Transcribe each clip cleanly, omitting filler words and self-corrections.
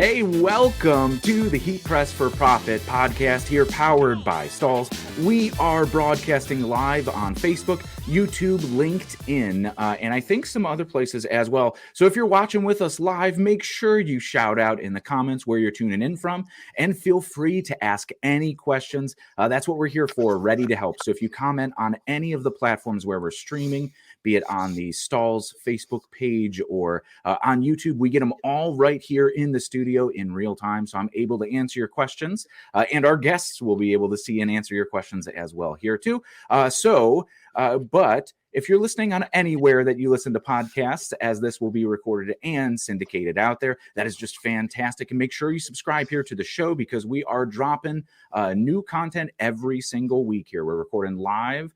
Hey, welcome to the Heat Press for Profit podcast here, powered by Stahls. We are broadcasting live on Facebook, YouTube, LinkedIn, and I think some other places as well. So if you're watching with us live, make sure you shout out in the comments where you're tuning in from, and feel free to ask any questions. That's what we're here for, ready to help. So if you comment on any of the platforms where we're streaming, be it on the Stahls Facebook page or on YouTube, we get them all right here in the studio in real time. So I'm able to answer your questions, and our guests will be able to see and answer your questions as well here too. But if you're listening on anywhere that you listen to podcasts, as this will be recorded and syndicated out there, that is just fantastic. And make sure you subscribe here to the show, because we are dropping new content every single week here. We're recording live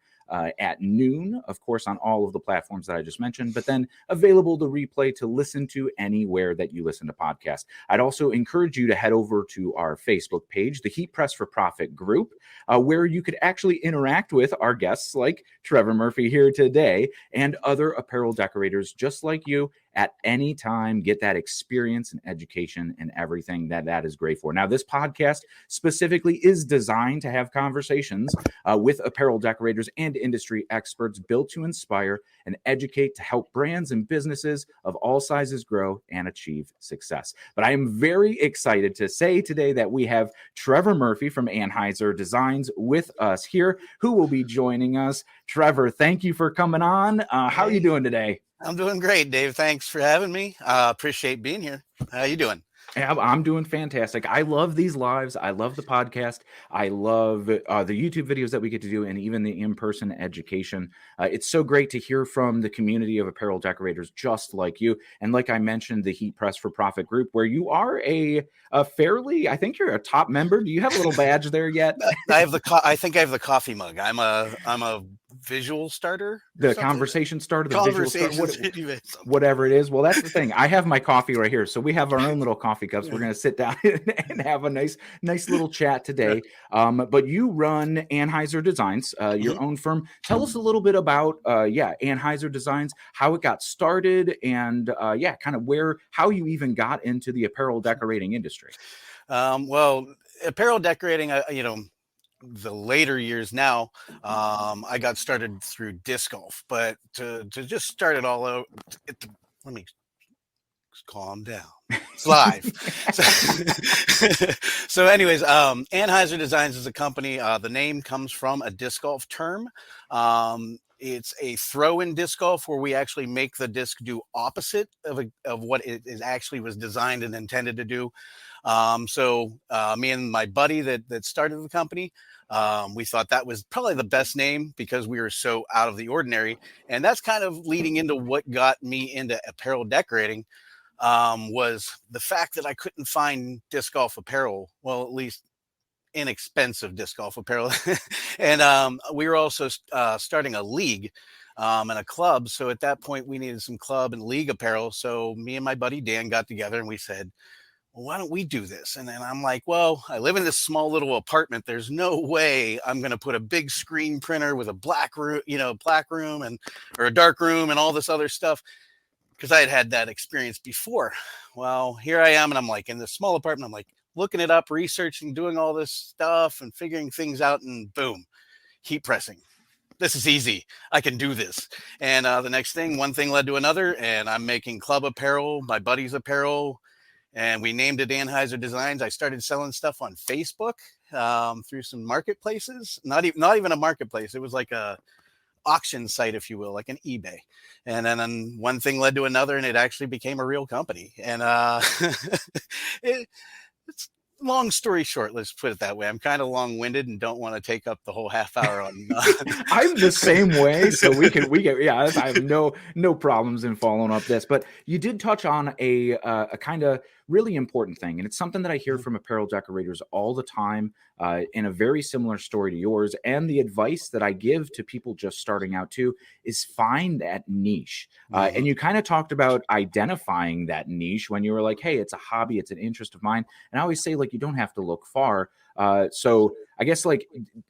at noon, of course, on all of the platforms that I just mentioned, but then available to replay to listen to anywhere that you listen to podcasts. I'd also encourage you to head over to our Facebook page, the Heat Press for Profit group, where you could actually interact with our guests like Trevor Murphy here today and other apparel decorators just like you at any time. Get that experience and education and everything that is great for. Now, this podcast specifically is designed to have conversations with apparel decorators and industry experts, built to inspire and educate, to help brands and businesses of all sizes grow and achieve success. But I am very excited to say today that we have Trevor Murphy from Anhyzer Designs with us here, who will be joining us. Trevor, thank you for coming on. How are you doing today? I'm doing great, Dave. Thanks for having me. Appreciate being here. How you doing? I'm doing fantastic. I love these lives. I love the podcast. I love the YouTube videos that we get to do, and even the in-person education. It's so great to hear from the community of apparel decorators just like you. And like I mentioned, the Heat Press for Profit group, where you are a fairly, I think you're a top member. Do you have a little badge there yet? I think I have the coffee mug. I'm a visual starter. The conversation starter, the visual starter, whatever it is. Well, that's the thing. I have my coffee right here. So we have our own little coffee cups. We're going to sit down and have a nice little chat today. But you run Anhyzer Designs, your own firm. Tell us a little bit about, Anhyzer Designs, how it got started, and kind of how you even got into the apparel decorating industry. Well, apparel decorating, the later years now, I got started through disc golf, but to just start it all out, let me calm down. It's live. So anyways, Anhyzer Designs is a company. The name comes from a disc golf term. It's a throw-in disc golf, where we actually make the disc do opposite of what it actually was designed and intended to do. So me and my buddy that started the company, we thought that was probably the best name, because we were so out of the ordinary. And that's kind of leading into what got me into apparel decorating, was the fact that I couldn't find disc golf apparel. Well, at least inexpensive disc golf apparel. And we were also starting a league and a club. So at that point, we needed some club and league apparel. So me and my buddy Dan got together and we said, well, why don't we do this? And then I'm like, well, I live in this small little apartment. There's no way I'm going to put a big screen printer with a black room or a dark room and all this other stuff, because I had that experience before. Well, here I am, and I'm like in this small apartment. I'm like looking it up, researching, doing all this stuff and figuring things out, and boom, heat pressing. This is easy. I can do this. And the next thing, one thing led to another, and I'm making club apparel, my buddy's apparel, and we named it Anhyzer Designs. I started selling stuff on Facebook through some marketplaces. Not even a marketplace. It was like a auction site, if you will, like an eBay. And then one thing led to another, and it actually became a real company. And it's long story short, let's put it that way. I'm kind of long-winded and don't want to take up the whole half hour on. I'm the same way, so we can. I have no problems in following up this. But you did touch on a kind of really important thing, and it's something that I hear from apparel decorators all the time, in a very similar story to yours. And the advice that I give to people just starting out too is find that niche. And you kind of talked about identifying that niche when you were like, hey, it's a hobby, it's an interest of mine. And I always say, like, you don't have to look far. So I guess, like,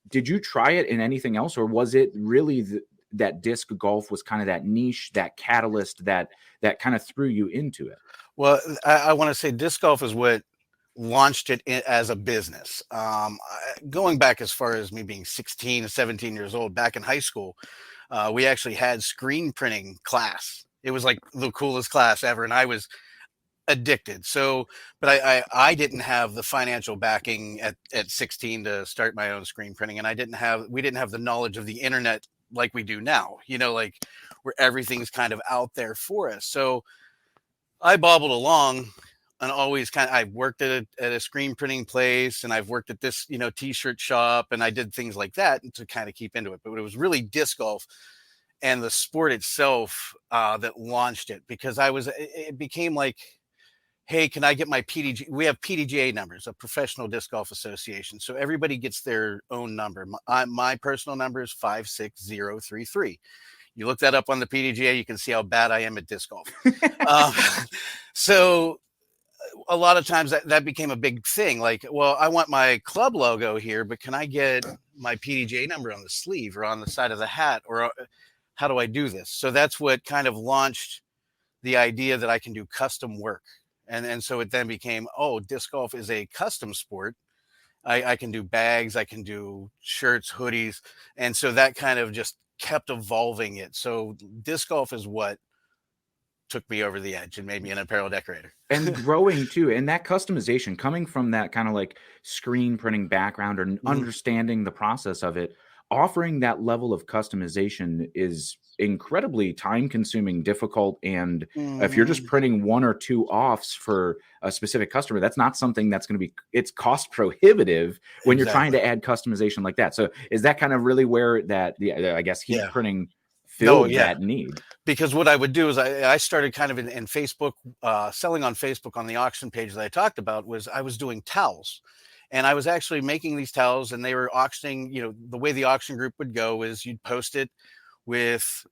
did you try it in anything else, or was it really that disc golf was kind of that niche, that catalyst that kind of threw you into it? Well, I want to say disc golf is what launched it as a business. Going back as far as me being 16, 17 years old, back in high school, we actually had screen printing class. It was like the coolest class ever, and I was addicted. So, but I didn't have the financial backing at 16 to start my own screen printing, and we didn't have the knowledge of the internet like we do now. Like where everything's kind of out there for us. So I bobbled along and always I worked at a screen printing place, and I've worked at this, t-shirt shop, and I did things like that to kind of keep into it. But it was really disc golf and the sport itself that launched it, because it became like, hey, can I get my PDG? We have PDGA numbers, a Professional Disc Golf Association. So everybody gets their own number. My personal number is 56033. You look that up on the PDGA, you can see how bad I am at disc golf. um, so a lot of times that became a big thing. Like, well, I want my club logo here, but can I get my PDGA number on the sleeve or on the side of the hat? Or how do I do this? So that's what kind of launched the idea that I can do custom work. And so it then became, disc golf is a custom sport. I can do bags, I can do shirts, hoodies. And so that kind of just kept evolving it. So disc golf is what took me over the edge and made me an apparel decorator. And growing too, and that customization coming from that kind of like screen printing background or understanding the process of it, offering that level of customization is incredibly time consuming, difficult. And if you're just printing one or two offs for a specific customer, that's not something that's going to it's cost prohibitive when you're trying to add customization like that. So is that kind of really where I guess heat printing filled that need? Because what I would do is I started kind of in Facebook, selling on Facebook on the auction page that I talked about. I was doing towels. And I was actually making these towels, and they were auctioning. The way the auction group would go is you'd post it with,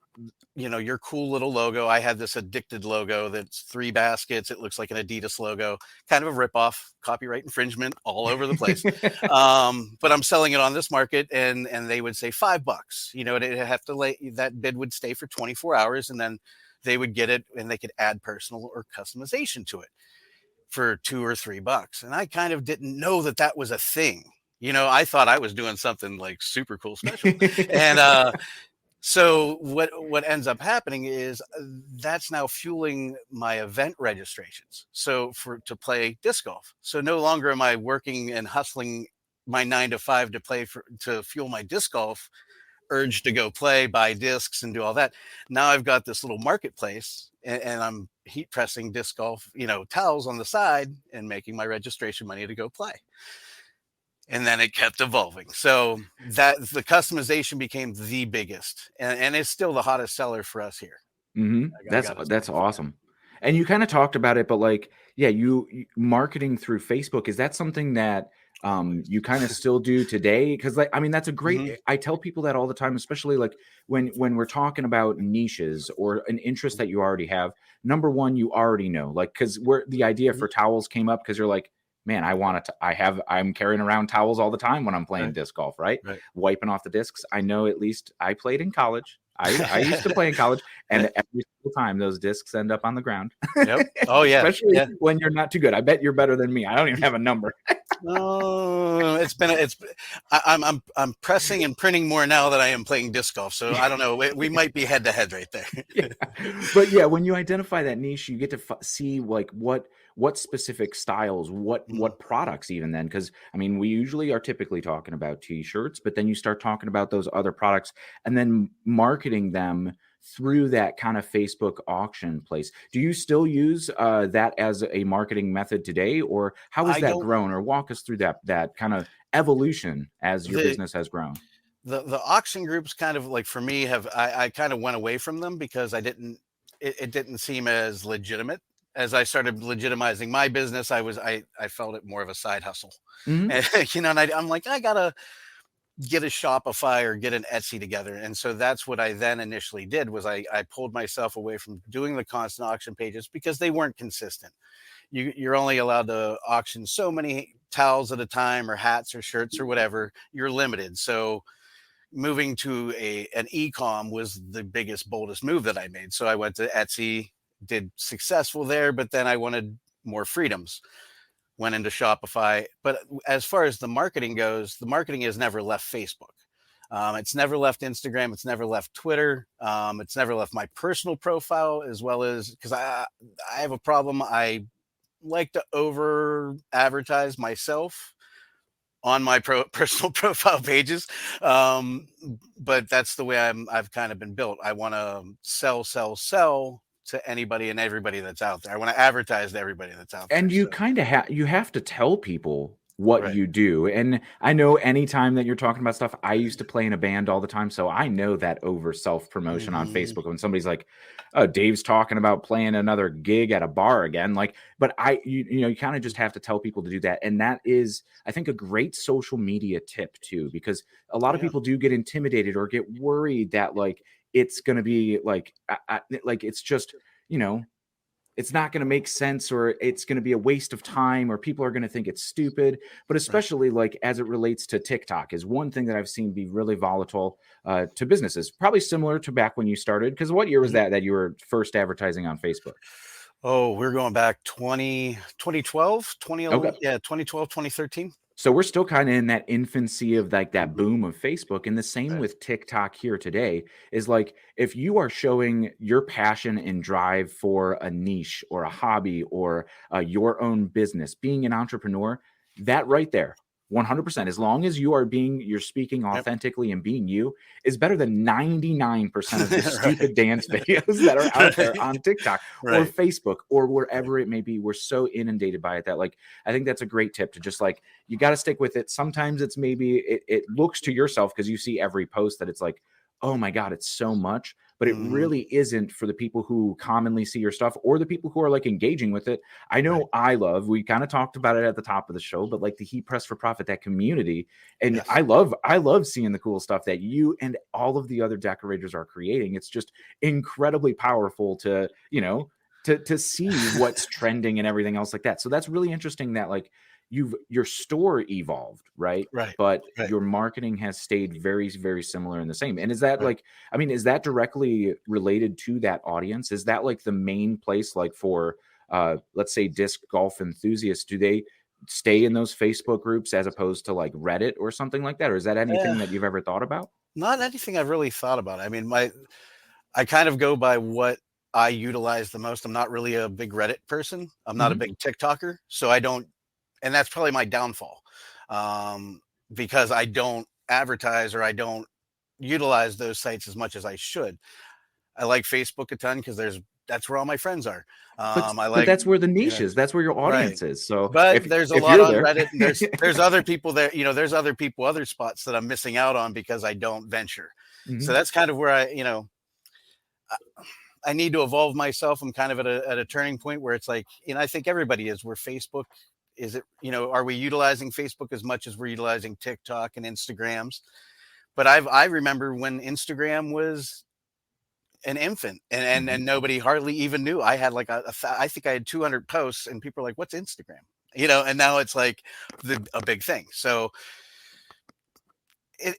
your cool little logo. I had this Addicted logo that's 3 baskets. It looks like an Adidas logo, kind of a ripoff, copyright infringement all over the place. But I'm selling it on this market, and they would say $5. It'd have to that bid would stay for 24 hours, and then they would get it, and they could add personal or customization to it for $2 or $3. And I kind of didn't know that was a thing. I thought I was doing something like super cool special. And so what ends up happening is that's now fueling my event registrations. So to play disc golf. So no longer am I working and hustling my 9 to 5 to fuel my disc golf urge to go play, buy discs, and do all that. Now I've got this little marketplace, and I'm heat pressing disc golf, towels on the side and making my registration money to go play. And then it kept evolving. So that the customization became the biggest, and it's still the hottest seller for us here. That's awesome. And you kind of talked about it, but you marketing through Facebook, is that something that you kind of still do today? Because that's a great, I tell people that all the time, especially when we're talking about niches or an interest that you already have. Number one, you already know, because the idea for towels came up because you're like, man, I'm carrying around towels all the time when I'm playing disc golf, right? Wiping off the discs. I know, at least I played in college. I used to play in college, and every single time those discs end up on the ground. Yep. Oh yeah. Especially when you're not too good. I bet you're better than me. I don't even have a number. Oh, I'm pressing and printing more now that I am playing disc golf. So I don't know. We might be head to head right there. But when you identify that niche, you get to see what specific styles, what products even then, because we usually are typically talking about t-shirts, but then you start talking about those other products and then marketing them through that kind of Facebook auction place. Do you still use that as a marketing method today, or how has that grown? Or walk us through that kind of evolution as your business has grown. The auction groups kind of for me I kind of went away from them because it didn't seem as legitimate. As I started legitimizing my business, I felt it more of a side hustle. And, and I'm like, I gotta get a Shopify or get an Etsy together. And so that's what I then initially did was I pulled myself away from doing the constant auction pages because they weren't consistent. You're only allowed to auction so many towels at a time or hats or shirts or whatever. You're limited. So moving to an e-com was the biggest, boldest move that I made. So I went to Etsy, did successful there, but then I wanted more freedoms, went into Shopify. But as far as the marketing goes, the marketing has never left Facebook. It's never left Instagram. It's never left Twitter. It's never left my personal profile, as well as, because I have a problem. I like to over advertise myself on my personal profile pages. But that's the way I've kind of been built. I want to sell to anybody and everybody that's out there. I want to advertise to everybody that's out there. And you kind of you have to tell people what Right. you do. And I know anytime that you're talking about stuff, I used to play in a band all the time. So I know that over self-promotion on Facebook, when somebody's like, oh, Dave's talking about playing another gig at a bar again. Like, but you kind of just have to tell people to do that. And that is, I think, a great social media tip too, because a lot of people do get intimidated or get worried that like, it's going to be like, like, it's just, it's not going to make sense, or it's going to be a waste of time, or people are going to think it's stupid. But especially like as it relates to TikTok is one thing that I've seen be really volatile to businesses, probably similar to back when you started. Because what year was that you were first advertising on Facebook? Oh, we're going back 2012, 2011, Okay. 2012, 2013. So we're still kind of in that infancy of like that boom of Facebook. And the same with TikTok here today is like, if you are showing your passion and drive for a niche or a hobby or your own business, being an entrepreneur, that right there, 100%, as long as you're speaking authentically and being you, is better than 99% of the stupid dance videos that are out there on TikTok or Facebook or wherever it may be. We're so inundated by it that like, I think that's a great tip to just like, you got to stick with it. Sometimes it's maybe it looks to yourself because you see every post that it's like, oh my God, it's so much, but it really isn't for the people who commonly see your stuff or the people who are like engaging with it. I know we kind of talked about it at the top of the show, but like the Heat Press for Profit, that community. And I love seeing the cool stuff that you and all of the other decorators are creating. It's just incredibly powerful to, to see what's trending and everything else like that. So that's really interesting that like your store evolved, right? But your marketing has stayed very, very similar and the same. And is that like, I mean, is that directly related to that audience? Is that like the main place, like for, let's say disc golf enthusiasts, do they stay in those Facebook groups as opposed to like Reddit or something like that? Or is that anything that you've ever thought about? Not anything I've really thought about. I mean, I kind of go by what I utilize the most. I'm not really a big Reddit person. I'm not a big TikToker. So I don't, and that's probably my downfall, because I don't advertise or I don't utilize those sites as much as I should. I like Facebook a ton because that's where all my friends are. But that's where the niche is. That's where your audience is. So, but there's a lot on Reddit. And there's other people there. There's other people, other spots that I'm missing out on because I don't venture. So that's kind of where I need to evolve myself. I'm kind of at a turning point where it's like, I think everybody is. Where Facebook is it, are we utilizing Facebook as much as we're utilizing TikTok and Instagrams? But I remember when Instagram was an infant and nobody hardly even knew. I had like I think I had 200 posts and people are like, what's Instagram? And now it's like a big thing. So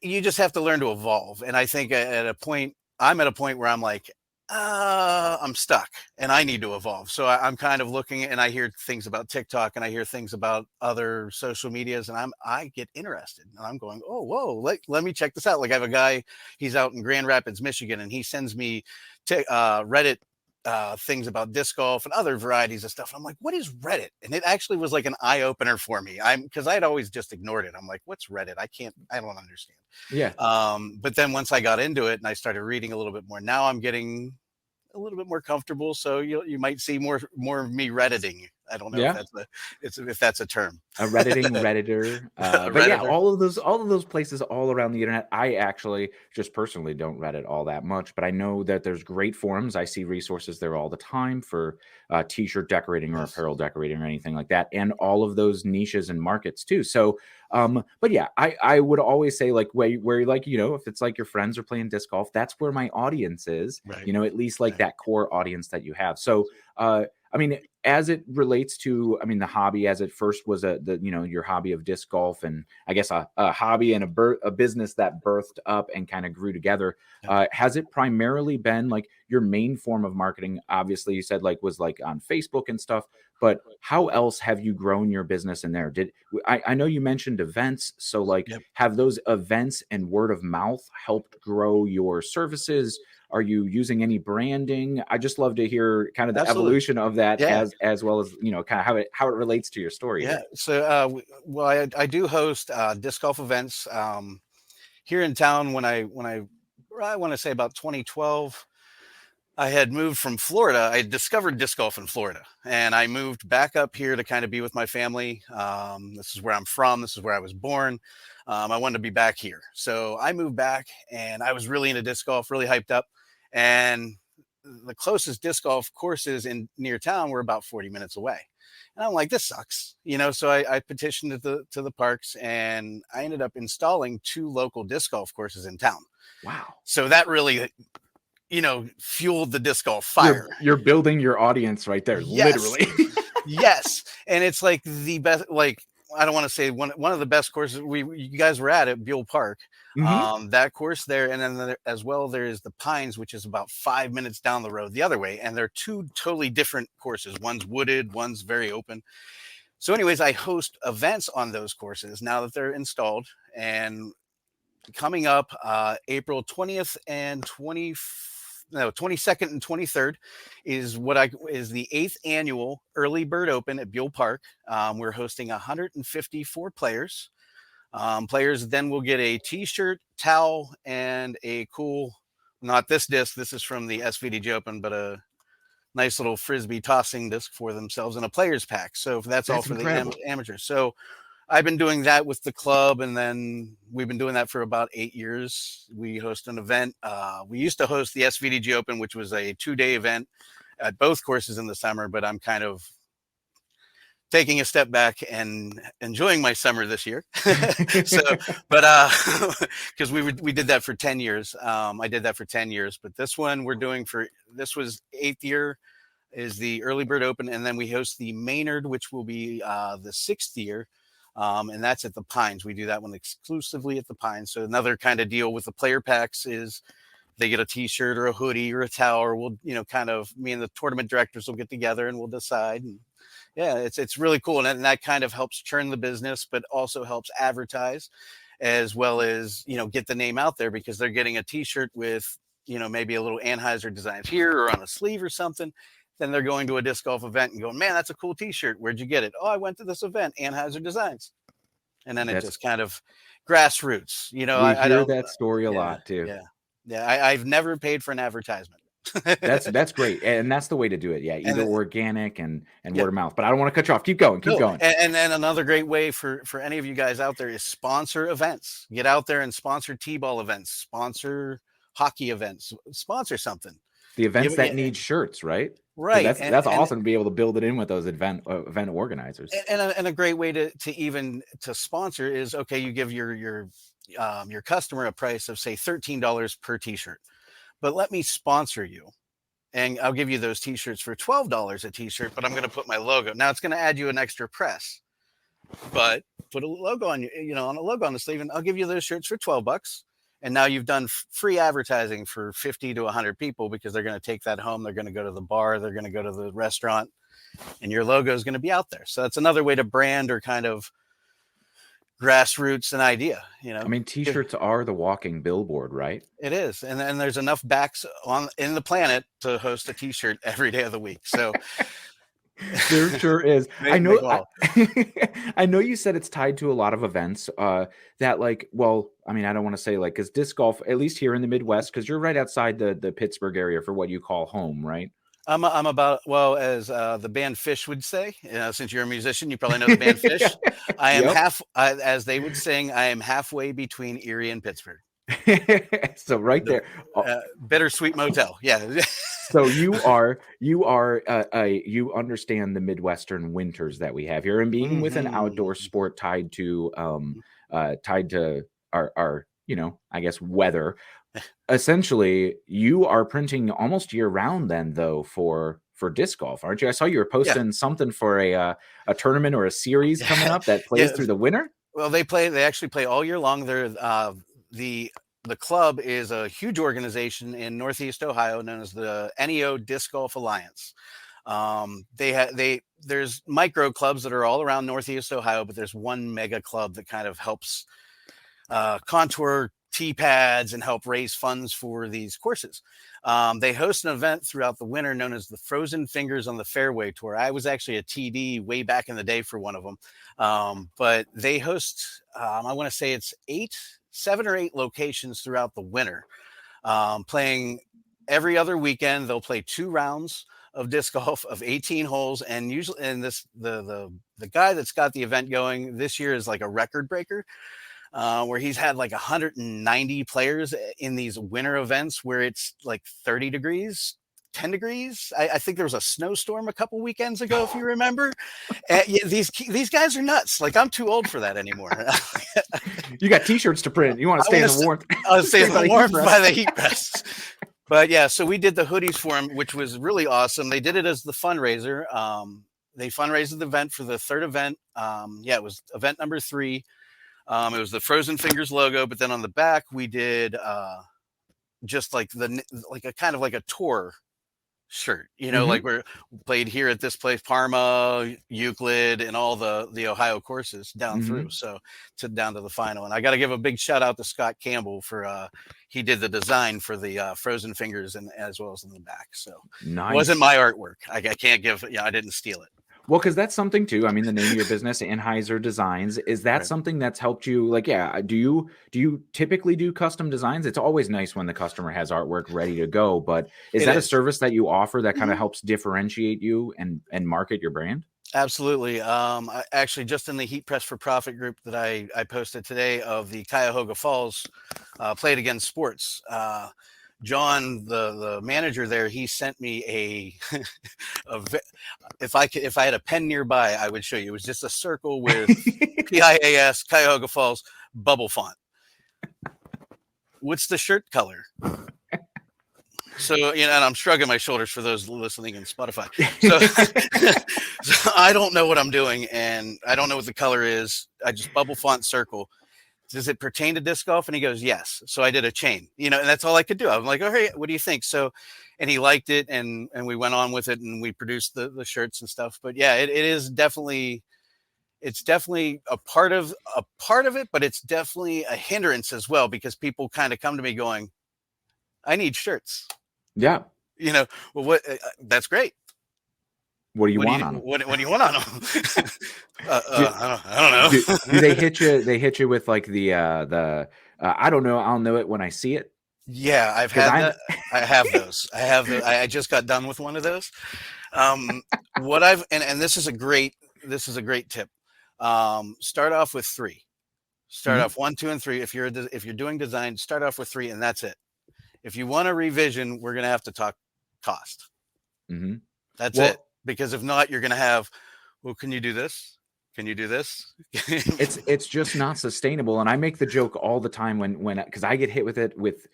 you just have to learn to evolve. And I think I'm at a point where I'm like, I'm stuck and I need to evolve. So I'm kind of looking and I hear things about TikTok and I hear things about other social medias and I get interested and I'm going, oh, whoa, let me check this out. Like I have a guy, he's out in Grand Rapids, Michigan, and he sends me Reddit things about disc golf and other varieties of stuff. I'm like, what is Reddit? And it actually was like an eye opener for me. Because I had always just ignored it. I'm like, what's Reddit? I don't understand. Yeah. But then once I got into it and I started reading a little bit more, now I'm getting a little bit more comfortable. So you might see more of me Redditing. I don't know if that's a term. A Redditing Redditor. But yeah, all of those places all around the internet. I actually just personally don't Reddit all that much, but I know that there's great forums. I see resources there all the time for t-shirt decorating or apparel decorating or anything like that, and all of those niches and markets too. So but yeah, I would always say like where like, if it's like your friends are playing disc golf, that's where my audience is, at least like that core audience that you have. So I mean, as it relates to, I mean, the hobby as it first was your hobby of disc golf, and I guess a hobby and a business that birthed up and kind of grew together. Yep. Has it primarily been like your main form of marketing? Obviously, you said like was like on Facebook and stuff, but how else have you grown your business in there? I know you mentioned events, so like Yep. have those events and word of mouth helped grow your services? Are you using any branding? I just love to hear kind of the Absolutely. evolution of that, Yeah. as well as, kind of how it relates to your story Yeah. here. So, well, I do host disc golf events here in town. I want to say about 2012, I had moved from Florida. I discovered disc golf in Florida, and I moved back up here to kind of be with my family. This is where I'm from. This is where I was born. I wanted to be back here, so I moved back, and I was really into disc golf, really hyped up. And the closest disc golf courses in near town were about 40 minutes away. And I'm like, this sucks, So I petitioned to the parks, and I ended up installing 2 local disc golf courses in town. Wow. So that really, fueled the disc golf fire. You're building your audience right there, Yes. literally. Yes. And it's like the best, like, I don't want to say one of the best courses you guys were at Buell Park. Mhm. That course there, and then as well there is the Pines, which is about 5 minutes down the road the other way, and they're 2 totally different courses. One's wooded, one's very open. So anyways, I host events on those courses now that they're installed, and coming up April 20th and 22nd and 23rd is the 8th annual Early Bird Open at Buell Park. We're hosting 154 players. Players then will get a t-shirt, towel, and a cool, not this disc, this is from the SVDG Open, but a nice little frisbee tossing disc for themselves, and a player's pack. So that's all for incredible. the amateurs. So I've been doing that with the club, and then we've been doing that for about 8 years. We host an event. We used to host the SVDG Open, which was a 2-day event at both courses in the summer, but I'm kind of taking a step back and enjoying my summer this year. So, but because we did that for 10 years. I did that for 10 years, but this one this was 8th year is the Early Bird Open, and then we host the Maynard, which will be the 6th year. And that's at the Pines. We do that one exclusively at the Pines. So another kind of deal with the player packs is they get a t-shirt or a hoodie or a towel, or we'll, kind of, me and the tournament directors will get together and we'll decide. And yeah, it's really cool. And that kind of helps churn the business, but also helps advertise as well as, get the name out there, because they're getting a t-shirt with, maybe a little Anhyzer designs here or on a sleeve or something. Then they're going to a disc golf event and going, man, that's a cool t-shirt. Where'd you get it? Oh, I went to this event, Anhyzer Designs. And then it just kind of grassroots, We I hear don't, that story a lot too. Yeah. I've never paid for an advertisement. That's great. And that's the way to do it. Yeah. Either organic and Yeah. word of mouth, but I don't want to cut you off. Keep going. And then another great way for any of you guys out there is sponsor events. Get out there and sponsor T-ball events, sponsor hockey events, sponsor something. The events that need shirts, right? Right. That's awesome to be able to build it in with those event organizers. And a great way to sponsor is, okay, you give your customer a price of say $13 per t-shirt, but let me sponsor you, and I'll give you those t-shirts for $12 a t-shirt, but I'm going to put my logo. Now it's going to add you an extra press, but put a logo on on a logo on the sleeve, and I'll give you those shirts for $12. And now you've done free advertising for 50 to 100 people, because they're going to take that home. They're going to go to the bar. They're going to go to the restaurant, and your logo is going to be out there. So that's another way to brand or kind of grassroots an idea. I mean, t-shirts are the walking billboard, right? It is. And there's enough backs in the planet to host a t-shirt every day of the week. So there sure is. I know you said it's tied to a lot of events that like, well, I mean, I don't want to say like, because disc golf, at least here in the Midwest, because you're right outside the Pittsburgh area for what you call home, right? I'm about, well, as the band Fish would say, since you're a musician, you probably know the band Fish. I am as they would sing, I am halfway between Erie and Pittsburgh. So right there, Bittersweet Motel. Yeah. So you understand the Midwestern winters that we have here, and being with an outdoor sport tied to our I guess weather. essentially you are printing almost year round then, though, for disc golf, aren't you? I saw you were Yeah. posting something for a tournament or a series coming up that plays Yeah. through the winter. Well, they actually play all year long. They're the the club is a huge organization in Northeast Ohio known as the NEO Disc Golf Alliance. There's micro clubs that are all around Northeast Ohio, but there's one mega club that kind of helps contour tee pads and help raise funds for these courses. They host an event throughout the winter known as the Frozen Fingers on the Fairway Tour. I was actually a TD way back in the day for one of them, but they host, I want to say it's 7 or 8 locations throughout the winter, playing every other weekend. They'll play 2 rounds of disc golf of 18 holes, and usually, and the guy that's got the event going this year is like a record breaker. Where he's had like 190 players in these winter events where it's like 30 degrees, 10 degrees. I think there was a snowstorm a couple weekends ago, if you remember. Yeah, these guys are nuts. Like, I'm too old for that anymore. You got t-shirts to print. You want to stay in the warmth. I was staying in the warmth by the heat press. But yeah, so we did the hoodies for him, which was really awesome. They did it as the fundraiser. They fundraised the event for the 3rd event. It was event number 3. It was the Frozen Fingers logo, but then on the back we did just like a kind of like a tour shirt, like we played here at this place, Parma, Euclid, and all the Ohio courses down through, so down to the final. And I got to give a big shout out to Scott Campbell for he did the design for the Frozen Fingers and as well as in the back. So nice. It wasn't my artwork. I can't give. I didn't steal it. Well, because that's something too. I mean, the name of your business, Anhyzer Designs, is that right. Something that's helped you? Like, yeah, do you typically do custom designs? It's always nice when the customer has artwork ready to go, but is that a service that you offer that kind of helps differentiate you and market your brand? Absolutely. I actually, just in the Heat Press for Profit group that I posted today of the Cuyahoga Falls Played Again Sports, John, the manager there, he sent me if I had a pen nearby, I would show you. It was just a circle with PIAS, Cuyahoga Falls, bubble font. What's the shirt color? So, and I'm shrugging my shoulders for those listening in Spotify. So I don't know what I'm doing, and I don't know what the color is. I just bubble font circle. Does it pertain to disc golf? And he goes, yes. So I did a chain, and that's all I could do. I'm like, oh, hey, what do you think? So, and he liked it, and we went on with it, and we produced the shirts and stuff. But yeah, it's definitely a part of it, but it's definitely a hindrance as well, because people kind of come to me going, I need shirts. Yeah. Well, what? That's great. What do you want on them? What do you want on them? I don't know. Do they hit you? They hit you with like the I don't know. I'll know it when I see it. Yeah, I've had that. I have those. I just got done with one of those. What and this is a great tip. Start off with 3. Start off 1, 2, and 3. If you're doing design, start off with 3, and that's it. If you want a revision, we're gonna have to talk cost. That's it. Because if not, you're going to have, well, can you do this? Can you do this? It's just not sustainable. And I make the joke all the time when because I get hit with it with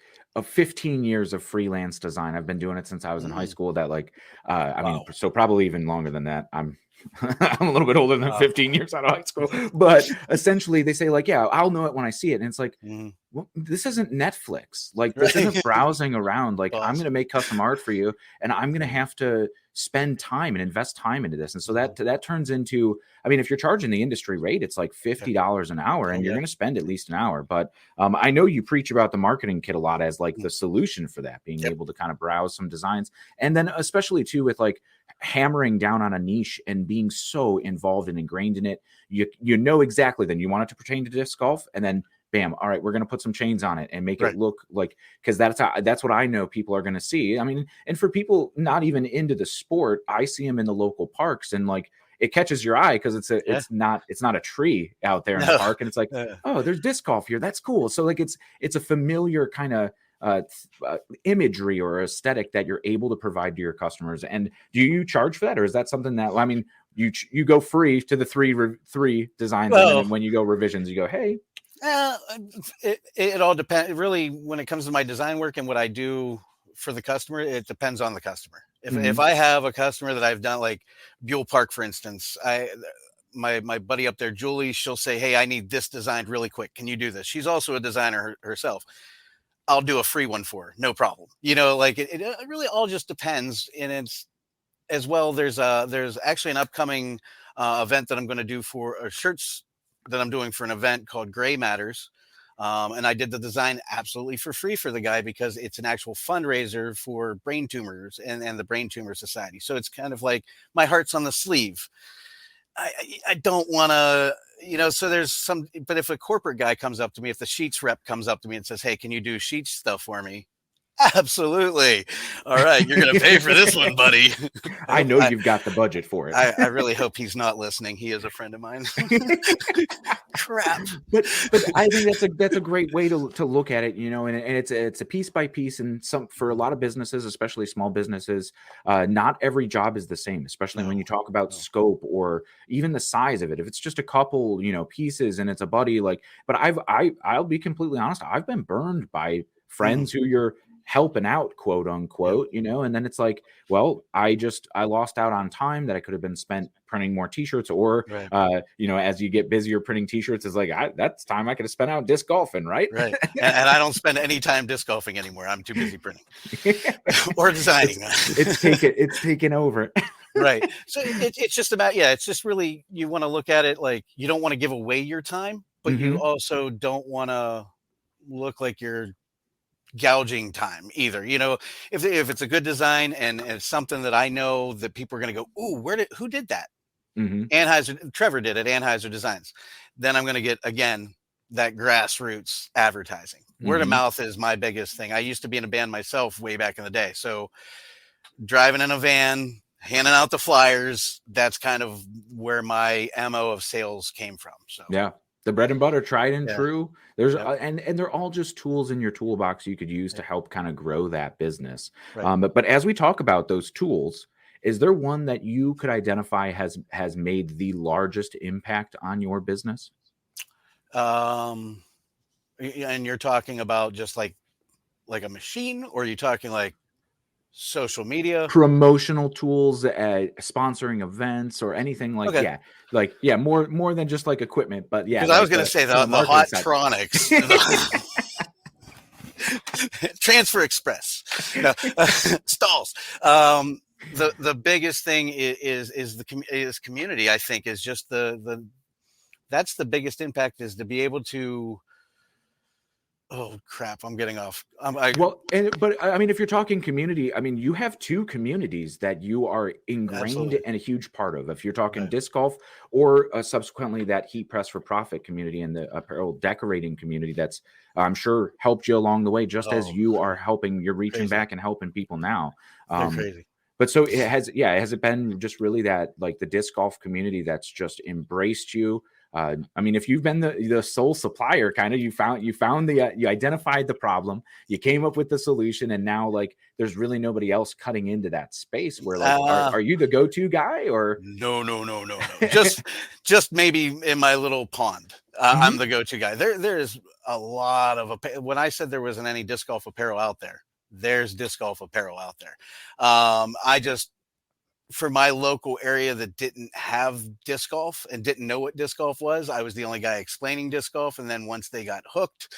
15 years of freelance design. I've been doing it since I was in high school. That I mean, so probably even longer than that. I'm a little bit older than 15 years out of high school. But essentially, they say like, yeah, I'll know it when I see it. And it's like, well, this isn't Netflix. Like, this isn't browsing around. Like, I'm going to make custom art for you, and I'm going to have to spend time and invest time into this. And so that turns into, I mean, if you're charging the industry rate, it's like $50 an hour, and you're going to spend at least an hour. But I know you preach about the marketing kit a lot as like the solution for that, being able to kind of browse some designs. And then especially too, with like hammering down on a niche and being so involved and ingrained in it, you know exactly then you want it to pertain to disc golf, and then bam, all right, we're going to put some chains on it and make it look like, because that's what I know people are going to see. I mean, and for people not even into the sport, I see them in the local parks, and like it catches your eye because it's not a tree out there in the park, and it's like, oh, there's disc golf here. That's cool. So like it's a familiar kind of imagery or aesthetic that you're able to provide to your customers. And do you charge for that, or is that something that, I mean, you go free to the three designs, and then when you go revisions, you go, hey. Uh, it all depends. Really, when it comes to my design work and what I do for the customer, it depends on the customer. If Hmm. I have a customer that I've done, like Buell Park, for instance, my buddy up there, Julie, she'll say, "Hey, I need this designed really quick. Can you do this?" She's also a designer herself. I'll do a free one for her, no problem. Like it really all just depends, and it's as well. There's actually an upcoming event that I'm going to do for shirts that I'm doing for an event called Gray Matters. And I did the design absolutely for free for the guy because it's an actual fundraiser for brain tumors and the Brain Tumor Society. So it's kind of like my heart's on the sleeve. I don't want to, so there's some, but if a corporate guy comes up to me, if the Sheets rep comes up to me and says, "Hey, can you do Sheets stuff for me?" Absolutely. All right. You're going to pay for this one, buddy. I know you've got the budget for it. I really hope he's not listening. He is a friend of mine. Crap. But I think that's a great way to look at it, and it's a piece by piece, and some for a lot of businesses, especially small businesses, not every job is the same, especially when you talk about scope or even the size of it. If it's just a couple, pieces and it's a buddy, but I'll be completely honest, I've been burned by friends who you're helping out, quote unquote, and then it's like, well, I lost out on time that I could have been spent printing more t-shirts, or right. as you get busier printing t-shirts, it's like that's time I could have spent out disc golfing, right? And I don't spend any time disc golfing anymore. I'm too busy printing or designing. It's taken over. Right. So it's just about, it's just really, you want to look at it like you don't want to give away your time, but you also don't want to look like you're gouging time either. If it's a good design and it's something that I know that people are going to go, "Ooh, who did that?" Anhyzer, Trevor did it, Anhyzer Designs. Then I'm going to get, again, that grassroots advertising. Word of mouth is my biggest thing. I used to be in a band myself way back in the day. So driving in a van, handing out the flyers, that's kind of where my MO of sales came from. So yeah. The bread and butter, tried and true. There's and they're all just tools in your toolbox you could use to help kind of grow that business. Right. But as we talk about those tools, is there one that you could identify has made the largest impact on your business? And you're talking about just like a machine, or are you talking like social media, promotional tools, sponsoring events, or anything like more than just like equipment, but because I was going to say the Hotronics. Transfer Express, Stahls. The biggest thing is community. I think is just that's the biggest impact, is to be able to. Oh crap! I'm getting off. But I mean, if you're talking community, I mean, you have two communities that you are ingrained and a huge part of. If you're talking disc golf, or subsequently that Heat Press for Profit community and the apparel decorating community, that's I'm sure helped you along the way, just as you are helping. You're reaching back and helping people now. Crazy. But so has it been just really that, like, the disc golf community that's just embraced you? I mean, if you've been the sole supplier, kind of, you identified the problem, you came up with the solution, and now, like, there's really nobody else cutting into that space where, like, are you the go-to guy, or? No. just maybe in my little pond. I'm the go-to guy. There's a lot of, when I said there wasn't any disc golf apparel out there, there's disc golf apparel out there. For my local area that didn't have disc golf and didn't know what disc golf was, I was the only guy explaining disc golf. And then once they got hooked,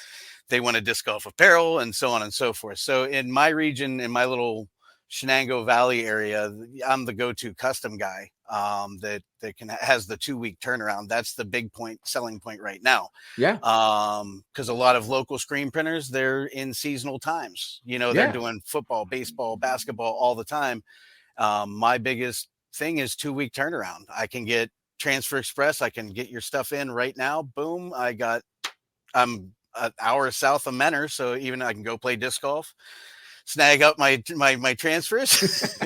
they wanted disc golf apparel, and so on and so forth. So in my region, in my little Shenango Valley area, I'm the go-to custom guy that has the 2-week turnaround. That's the big selling point right now. Yeah. Because a lot of local screen printers, they're in seasonal times. They're doing football, baseball, basketball all the time. My biggest thing is 2-week turnaround. I can get Transfer Express. I can get your stuff in right now. Boom. I'm an hour south of Menor, so even I can go play disc golf, snag up my transfers.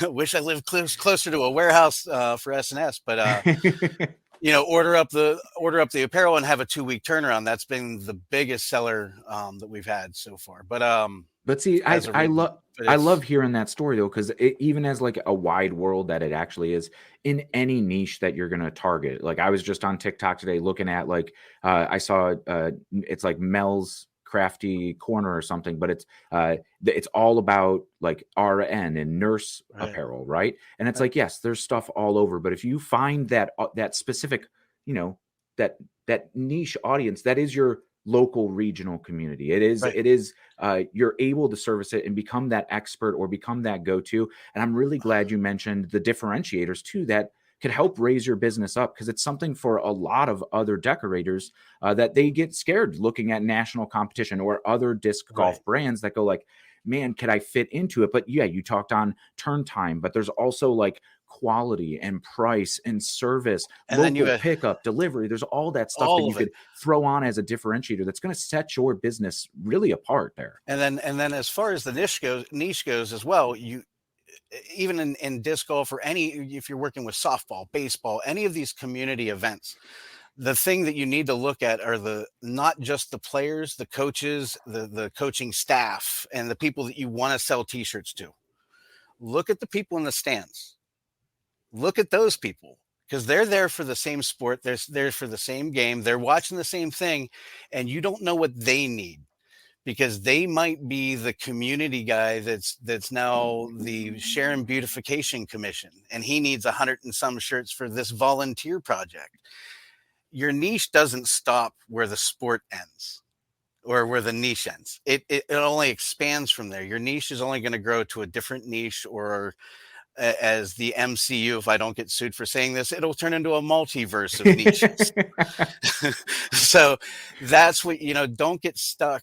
Wish I lived closer to a warehouse for S&S, but order up the apparel and have a 2-week turnaround. That's been the biggest seller that we've had so far. But see, As of recent, but I love it's hearing that story though, because even as like a wide world that it actually is in any niche that you're going to target. Like I was just on TikTok today looking at like I saw it's like Mel's Crafty Corner or something, but it's all about like RN and nurse right, apparel, right? And it's right, like yes, there's stuff all over, but if you find that specific, you know, that that niche audience, that is your local regional community. right. It is you're able to service it and become that expert or become that go-to. And I'm really glad you mentioned the differentiators too that could help raise your business up, because it's something for a lot of other decorators that they get scared looking at national competition or other disc Right. golf brands that go like, man, could I fit into it? But yeah, you talked on turn time, but there's also like quality and price and service, And then you local pickup, delivery. There's all that stuff that all you of it. could throw on as a differentiator that's going to set your business really apart there. And then as far as the niche goes as well, you even in disc golf or any if you're working with softball, baseball, any of these community events, the thing that you need to look at are the not just the players, the coaches, the coaching staff, and the people that you want to sell t-shirts to. Look at the people in the stands. Look at those people because they're there for the same sport. They're there for the same game. They're watching the same thing, and you don't know what they need because they might be the community guy that's now the Sharon Beautification Commission, and he needs 100 and some shirts for this volunteer project. Your niche doesn't stop where the sport ends or where the niche ends. It only expands from there. Your niche is only going to grow to a different niche, or as the MCU, if I don't get sued for saying this, it'll turn into a multiverse of niches. So that's what, don't get stuck.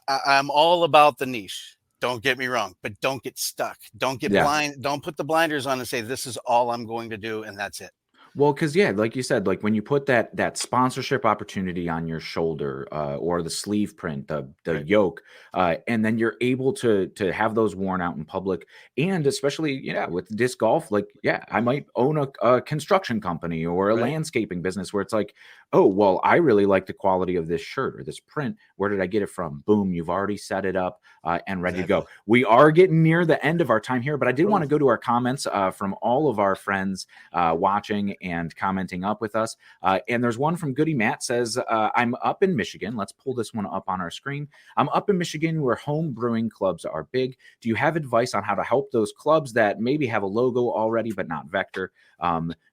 I'm all about the niche. Don't get me wrong, but don't get stuck. Don't get Yeah. blind. Don't put the blinders on and say, this is all I'm going to do. And that's it. Well, because yeah, like you said, like when you put that sponsorship opportunity on your shoulder, or the sleeve print, the Right. yoke, and then you're able to have those worn out in public, and especially yeah with disc golf, like yeah, I might own a construction company or a Right. landscaping business where it's like, oh well, I really like the quality of this shirt or this print. Where did I get it from? Boom, you've already set it up and ready to Exactly. go. We are getting near the end of our time here, but I did want Oh, to go to our comments from all of our friends watching and commenting up with us. And there's one from Goody Matt says, I'm up in Michigan. Let's pull this one up on our screen. I'm up in Michigan where home brewing clubs are big. Do you have advice on how to help those clubs that maybe have a logo already but not vector?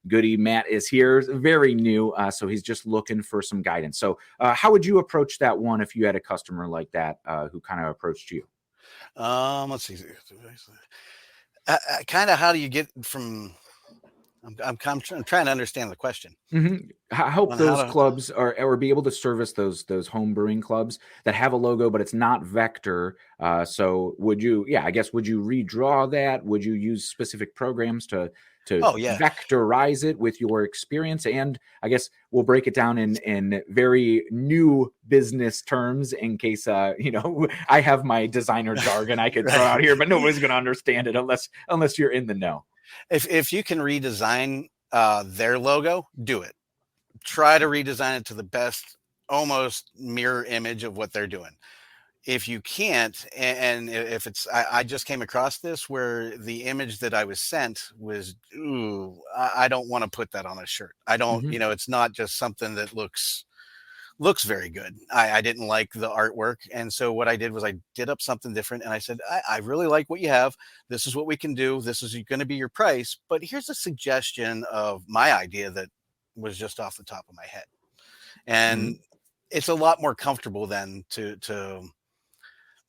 Goody Matt is here, very new, so he's just looking for some guidance. So how would you approach that one if you had a customer like that who kind of approached you? let's see. Kind of how do you get from, I'm trying to understand the question Help on how those to, clubs or be able to service those home brewing clubs that have a logo but it's not vector. So would you? Yeah, I guess would you redraw that? Would you use specific programs to oh yeah. vectorize it with your experience? And I guess we'll break it down in very new business terms in case I have my designer jargon I could throw Right. out here, but nobody's going to understand it unless you're in the know. If you can redesign their logo, do it. Try to redesign it to the best, almost mirror image of what they're doing. If you can't, and if it's, I just came across this where the image that I was sent was, ooh, I don't want to put that on a shirt. I don't, Mhm. it's not just something that looks very good. I didn't like the artwork. And so what I did was I did up something different and I said, I really like what you have. This is what we can do. This is going to be your price. But here's a suggestion of my idea that was just off the top of my head. And Mhm. it's a lot more comfortable then to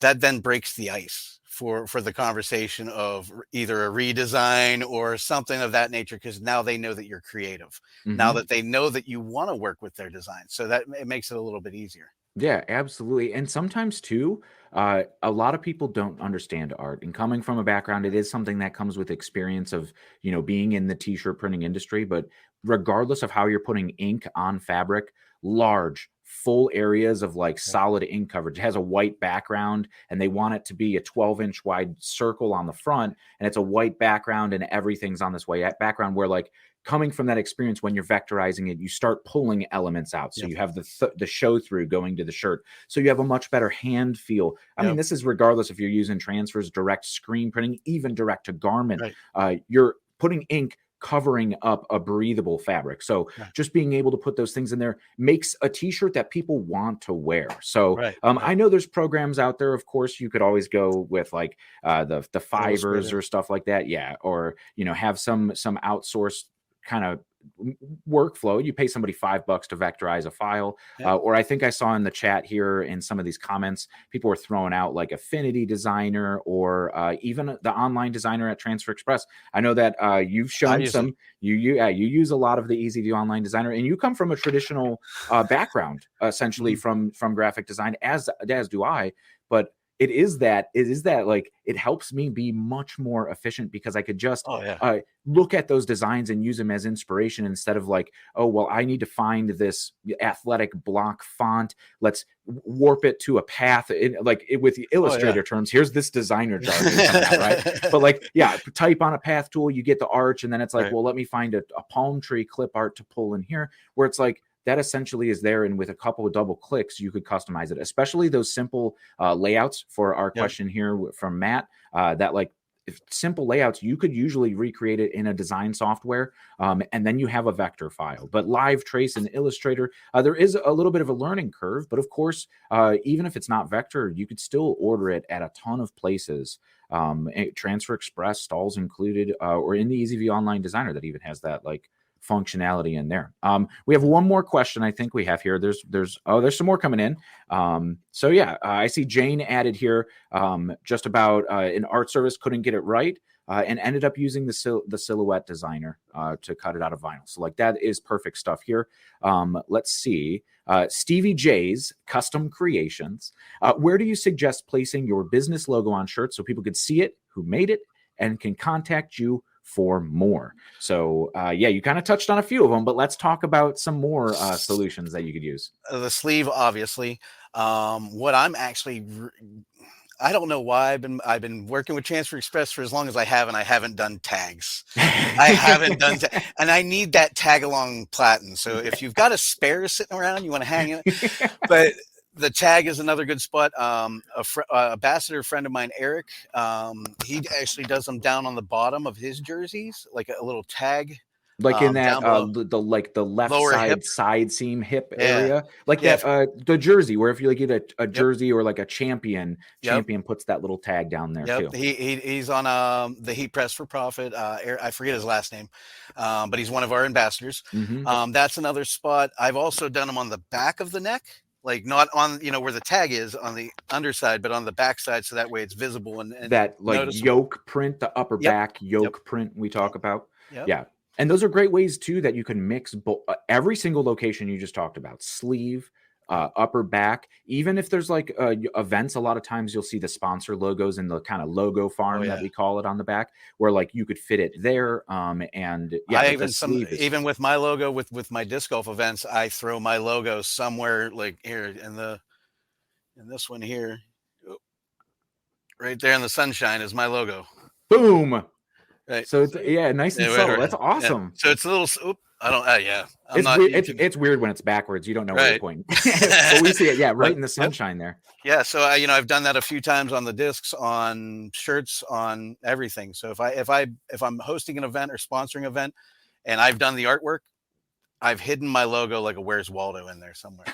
that then breaks the ice for the conversation of either a redesign or something of that nature, because now they know that you're creative, now Mhm. that they know that you want to work with their design, so that it makes it a little bit easier. Yeah, absolutely. And sometimes too, a lot of people don't understand art. And coming from a background, it is something that comes with experience of, being in the t-shirt printing industry. But regardless of how you're putting ink on fabric, large full areas of like solid ink coverage. It has a white background and they want it to be a 12-inch wide circle on the front, and it's a white background and everything's on this white background, where like coming from that experience, when you're vectorizing it, you start pulling elements out. So you have the show through going to the shirt. So you have a much better hand feel. I mean, this is regardless if you're using transfers, direct screen printing, even direct to garment. You're putting ink covering up a breathable fabric. So just being able to put those things in there makes a t-shirt that people want to wear. So I know there's programs out there. Of course, you could always go with like the Fivers or stuff like that. Yeah. Or, have some outsourced kind of workflow. You pay somebody $5 to vectorize a file. Or I think I saw in the chat here in some of these comments, people were throwing out like Affinity Designer or even the online designer at Transfer Express. I know that you've shown you use a lot of the EasyView online designer, and you come from a traditional background essentially from graphic design, as do I. But it is that like it helps me be much more efficient, because I could just look at those designs and use them as inspiration, instead of like, oh, well, I need to find this athletic block font. Let's warp it to a path. With the Illustrator terms, here's this designer jargon, right? But like, type on a path tool, you get the arch, and then it's like, well, let me find a palm tree clip art to pull in here, where it's like, that essentially is there. And with a couple of double clicks, you could customize it, especially those simple layouts for our question here from Matt, that like simple layouts, you could usually recreate it in a design software. And then you have a vector file. But Live Trace and Illustrator, there is a little bit of a learning curve. But of course, even if it's not vector, you could still order it at a ton of places. Transfer Express, Stahls included, or in the EasyView Online Designer that even has that like functionality in there. We have one more question I think we have here. There's some more coming in. I see Jane added here just about an art service couldn't get it right and ended up using the silhouette designer to cut it out of vinyl. So like that is perfect stuff here. Let's see. Stevie J's Custom Creations. Where do you suggest placing your business logo on shirts so people could see it, who made it, and can contact you for more? So you kind of touched on a few of them, but let's talk about some more solutions that you could use. The sleeve, obviously. What I'm actually, I don't know why I've been working with Transfer Express for as long as I have, and I haven't done tags. I haven't done and I need that tag along platen. So if you've got a spare sitting around, you want to hang it, but the tag is another good spot. Ambassador friend of mine, Eric, he actually does them down on the bottom of his jerseys, like a little tag. Like in that the left side seam hip area, like that the jersey, where if you like get a jersey or like a champion puts that little tag down there too. He's on the Heat Press for Profit. I forget his last name, but he's one of our ambassadors. That's another spot. I've also done them on the back of the neck. Like not on, where the tag is on the underside, but on the back side. So that way it's visible and that like noticeable. Yoke print, the upper back yoke print we talk about. Yeah. And those are great ways too, that you can mix every single location you just talked about, sleeve, upper back. Even if there's like events, a lot of times you'll see the sponsor logos in the kind of logo farm that we call it on the back, where like you could fit it there. Even with my logo with my disc golf events, I throw my logo somewhere like here in this one here, right there in the sunshine is my logo. Boom. Right. So it's nice and subtle. Right. That's awesome. So it's a little. I don't. It's weird when it's backwards. You don't know where you're pointing. But we see it. Right in the sunshine there. Yeah. So I've done that a few times on the discs, on shirts, on everything. So if I'm hosting an event or sponsoring an event, and I've done the artwork, I've hidden my logo like a Where's Waldo in there somewhere.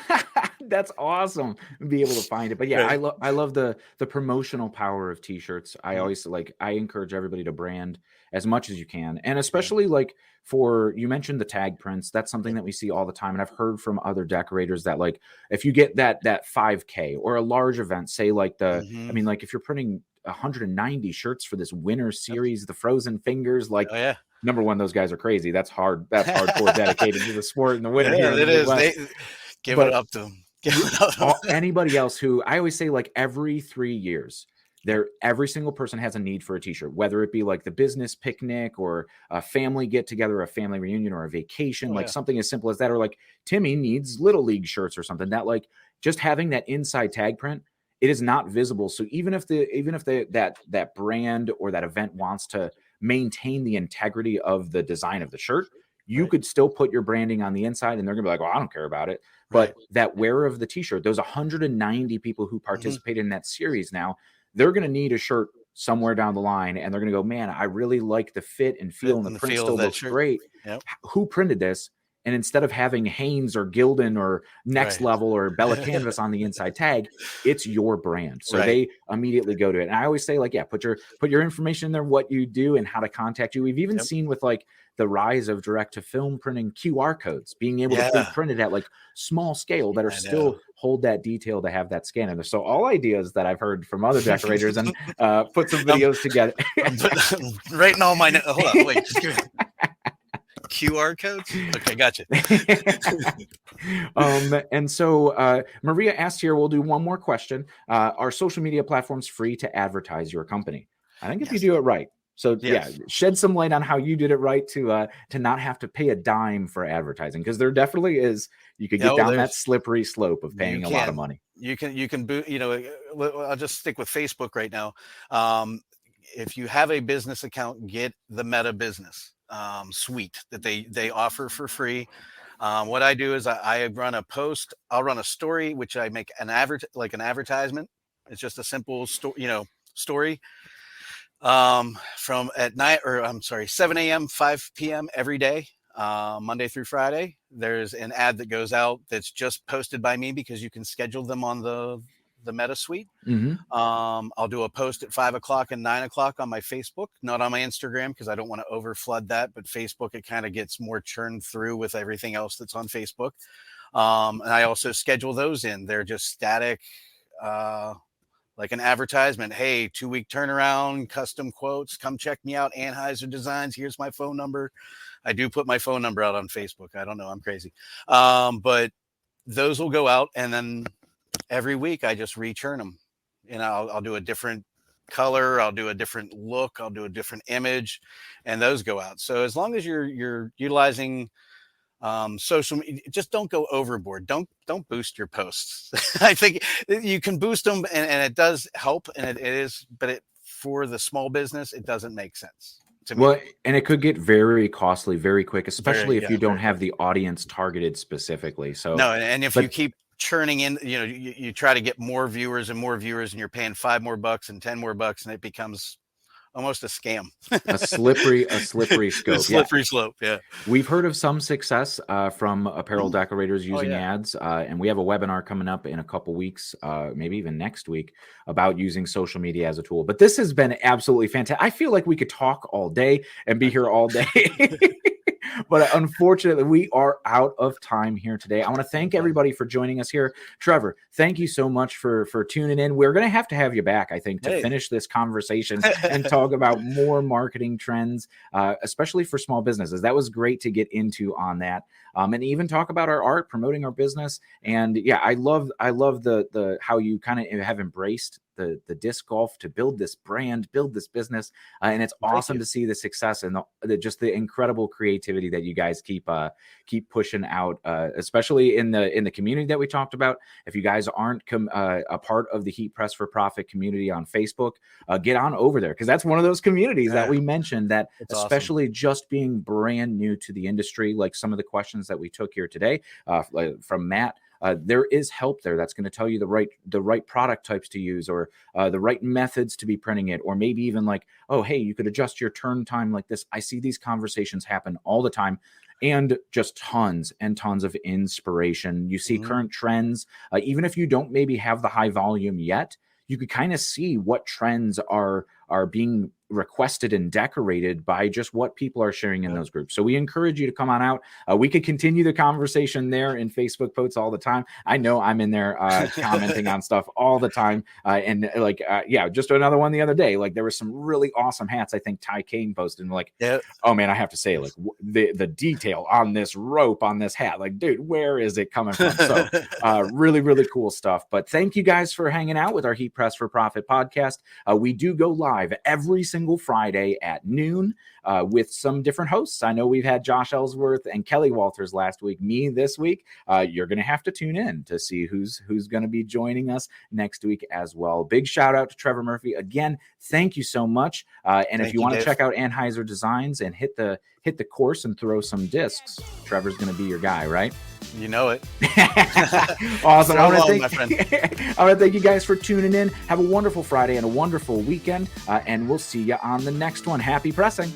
That's awesome. Be able to find it. But I love the promotional power of t-shirts. I always I encourage everybody to brand as much as you can. And especially like you mentioned the tag prints, that's something that we see all the time. And I've heard from other decorators that like, if you get that 5K or a large event, say like if you're printing 190 shirts for this winter series, the Frozen Fingers, number one, those guys are crazy. That's hard. That's hardcore dedicated to the sport in the winter. Yeah, it is. Give it up to them. Anybody else who I always say, like every 3 years, Every single person has a need for a t-shirt, whether it be like the business picnic or a family get together, a family reunion, or a vacation, like something as simple as that. Or like Timmy needs little league shirts or something, that like just having that inside tag print, it is not visible. So even if that brand or that event wants to maintain the integrity of the design of the shirt, you could still put your branding on the inside, and they're gonna be like, well, I don't care about it. But that wearer of the t-shirt, those 190 people who participated in that series, now they're going to need a shirt somewhere down the line, and they're going to go, man, I really like the fit and feel, and the print still looks great. Who printed this? And instead of having Hanes or Gildan or Next Level or Bella Canvas on the inside tag, it's your brand. So they immediately go to it. And I always say, like, put your information in there, what you do and how to contact you. We've even seen with like the rise of direct to film printing, QR codes being able to be printed at like small scale that are still hold that detail to have that scan in there. So all ideas that I've heard from other decorators, and put some videos together. Writing all my hold on, wait, just give me QR codes. Okay, gotcha. And so Maria asked here, we'll do one more question. Are social media platforms free to advertise your company? I think if you do it right. So shed some light on how you did it right to not have to pay a dime for advertising, because there definitely is. You could get down that slippery slope of paying a lot of money. You can boot. I'll just stick with Facebook right now. If you have a business account, get the Meta Business suite that they offer for free. What I do is I run a post. I'll run a story, which I make an advertisement. It's just a simple story. From 7 a.m., 5 p.m. every day, Monday through Friday. There's an ad that goes out that's just posted by me, because you can schedule them on the Meta Suite. I'll do a post at 5 o'clock and 9 o'clock on my Facebook, not on my Instagram, because I don't want to overflood that. But Facebook, it kind of gets more churned through with everything else that's on Facebook. And I also schedule those in. They're just static, like an advertisement. Hey, 2-week turnaround, custom quotes. Come check me out. Anhyzer Designs. Here's my phone number. I do put my phone number out on Facebook. I don't know. I'm crazy. But those will go out, and then every week I just rechurn them. I'll do a different color. I'll do a different look. I'll do a different image, and those go out. So as long as you're utilizing social media, just don't go overboard. Don't boost your posts. I think you can boost them, and it does help, and it is, but for the small business, it doesn't make sense to me. Well, and it could get very costly very quick, especially if you don't have the audience targeted specifically. So no, and if you keep churning in, you try to get more viewers and more viewers, and you're paying $5 more and $10 more, and it becomes almost a scam. a slippery scope. Slope. Yeah. We've heard of some success from apparel decorators using ads. And we have a webinar coming up in a couple weeks, maybe even next week, about using social media as a tool. But this has been absolutely fantastic. I feel like we could talk all day and be here all day. But unfortunately, we are out of time here today. I want to thank everybody for joining us here. Trevor, thank you so much for tuning in. We're going to have you back, I think, to finish this conversation and talk about more marketing trends, especially for small businesses. That was great to get into on that, and even talk about our art, promoting our business. And I love the how you kind of have embraced the disc golf to build this brand, build this business, and it's awesome to see the success and the incredible creativity that you guys keep pushing out, especially in the community that we talked about. If you guys aren't a part of the Heat Press for Profit community on Facebook, get on over there, because that's one of those communities that we mentioned that, especially just being brand new to the industry, like some of the questions that we took here today from Matt. There is help there that's going to tell you the right product types to use, or the right methods to be printing it, or maybe even like, oh, hey, you could adjust your turn time like this. I see these conversations happen all the time, and just tons and tons of inspiration. You see current trends, even if you don't maybe have the high volume yet, you could kind of see what trends are being requested and decorated by just what people are sharing in those groups. So we encourage you to come on out. We could continue the conversation there in Facebook posts all the time. I know I'm in there commenting on stuff all the time. And just another one the other day, like there was some really awesome hats. I think Ty Kane posted and like, oh man, I have to say like the detail on this rope on this hat, like, dude, where is it coming from? So really, really cool stuff. But thank you guys for hanging out with our Heat Press for Profit podcast. We do go live every single Friday at noon with some different hosts. I know we've had Josh Ellsworth and Kelly Walters last week, me this week. You're going to have to tune in to see who's going to be joining us next week as well. Big shout out to Trevor Murphy. Again, thank you so much. And if you want to check out Anhyzer Designs and hit the course and throw some discs, Trevor's going to be your guy, right? You know it. Awesome. I want to thank you guys for tuning in. Have a wonderful Friday and a wonderful weekend. And we'll see you on the next one. Happy pressing.